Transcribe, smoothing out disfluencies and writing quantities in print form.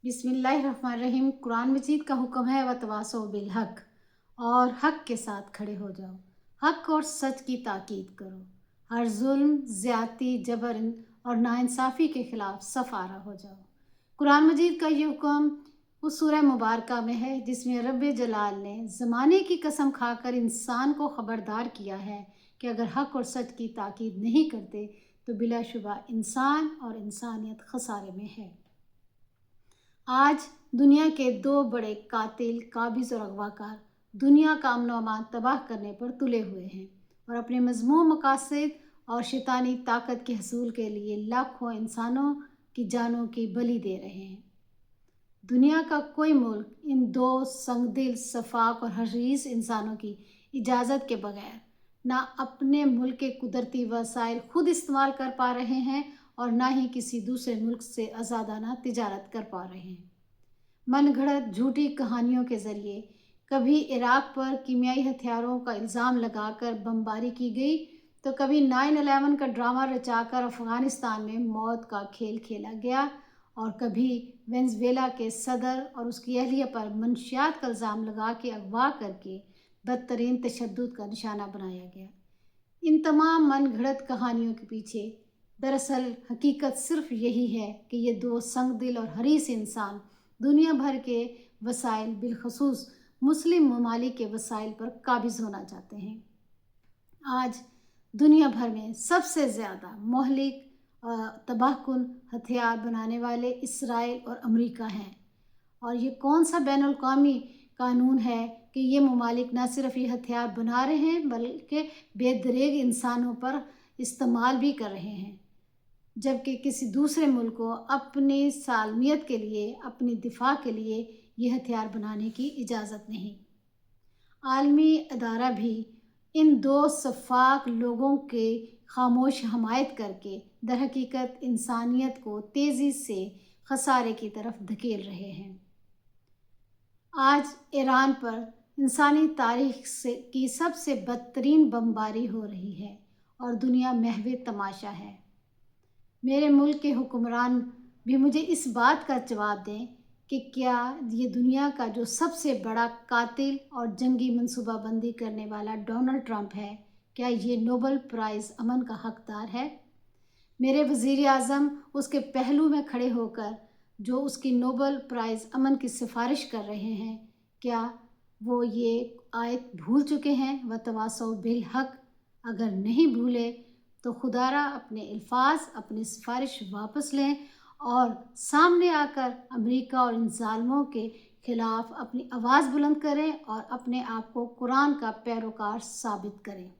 बिस्मिल्लाहिर्रहमानिर्रहीम। कुरान मजीद का हुक्म है वतवासौ बिल हक, और हक के साथ खड़े हो जाओ। हक और सच की ताकीद करो। हर जुल्म, ज़्यादती, जबर और नाइंसाफ़ी के ख़िलाफ़ सफ़ारा हो जाओ। कुरान मजीद का ये हुक्म उस सूरह मुबारका में है जिसमें रब्बे जलाल ने ज़माने की कसम खाकर इंसान को ख़बरदार किया है कि अगर हक और सच की ताकीद नहीं करते तो बिलाशुबा इंसान और इंसानियत खसारे में है। आज दुनिया के दो बड़े कातिल, काबिज़ और अगवाकार दुनिया का अमन व अमान तबाह करने पर तुले हुए हैं और अपने मज़मूम मकासद और शैतानी ताकत के हसूल के लिए लाखों इंसानों की जानों की बलि दे रहे हैं। दुनिया का कोई मुल्क इन दो संगदिल, सफाक और हरीस इंसानों की इजाज़त के बगैर ना अपने मुल्क के कुदरती वसाइल खुद इस्तेमाल कर पा रहे हैं और ना ही किसी दूसरे मुल्क से आज़ादाना तिजारत कर पा रहे हैं। मन घड़त झूठी कहानियों के ज़रिए कभी इराक़ पर कीमियाई हथियारों का इल्ज़ाम लगाकर बमबारी की गई तो कभी 9/11 का ड्रामा रचाकर अफ़गानिस्तान में मौत का खेल खेला गया और कभी वेनेज़ुएला के सदर और उसकी अहलिया पर मनशियात का इल्ज़ाम लगा के अगवा करके बदतरीन तशद्दुद का निशाना बनाया गया। इन तमाम मन घड़त कहानियों के पीछे दरअसल हकीकत सिर्फ यही है कि ये दो संगदिल और हरीस इंसान दुनिया भर के वसाइल, बिलखसूस मुस्लिम ममालिक के वसाइल पर काबिज़ होना चाहते हैं। आज दुनिया भर में सबसे ज़्यादा मोहलिक तबाहकुन हथियार बनाने वाले इसराइल और अमेरिका हैं, और ये कौन सा बैनुल अक़वामी कानून है कि ये ममालिक न सिर्फ ये हथियार बना रहे हैं बल्कि बेदरेग इंसानों पर इस्तेमाल भी कर रहे हैं, जबकि किसी दूसरे मुल्क को अपनी सालमियत के लिए, अपनी दिफा के लिए ये हथियार बनाने की इजाज़त नहीं। आलमी अदारा भी इन दो सफ़ाक लोगों के खामोश हमायत करके दरहकीकत इंसानियत को तेज़ी से खसारे की तरफ धकेल रहे हैं। आज ईरान पर इंसानी तारीख़ की सबसे बदतरीन बमबारी हो रही है और दुनिया महवे तमाशा है। मेरे मुल्क के हुक्मरान भी मुझे इस बात का जवाब दें कि क्या ये दुनिया का जो सबसे बड़ा कातिल और जंगी मनसूबाबंदी करने वाला डोनाल्ड ट्रंप है, क्या ये नोबल प्राइज़ अमन का हकदार है? मेरे वज़ीर आज़म उसके पहलू में खड़े होकर जो उसकी नोबल प्राइज़ अमन की सिफारिश कर रहे हैं, क्या वो ये आयत भूल चुके हैं? वतवासौ बिल हक। अगर नहीं भूले तो खुदारा अपने अल्फाज, अपनी सिफारिश वापस लें और सामने आकर अमेरिका और इन ज़ालिमों के ख़िलाफ़ अपनी आवाज़ बुलंद करें और अपने आप को कुरान का पैरोकार साबित करें।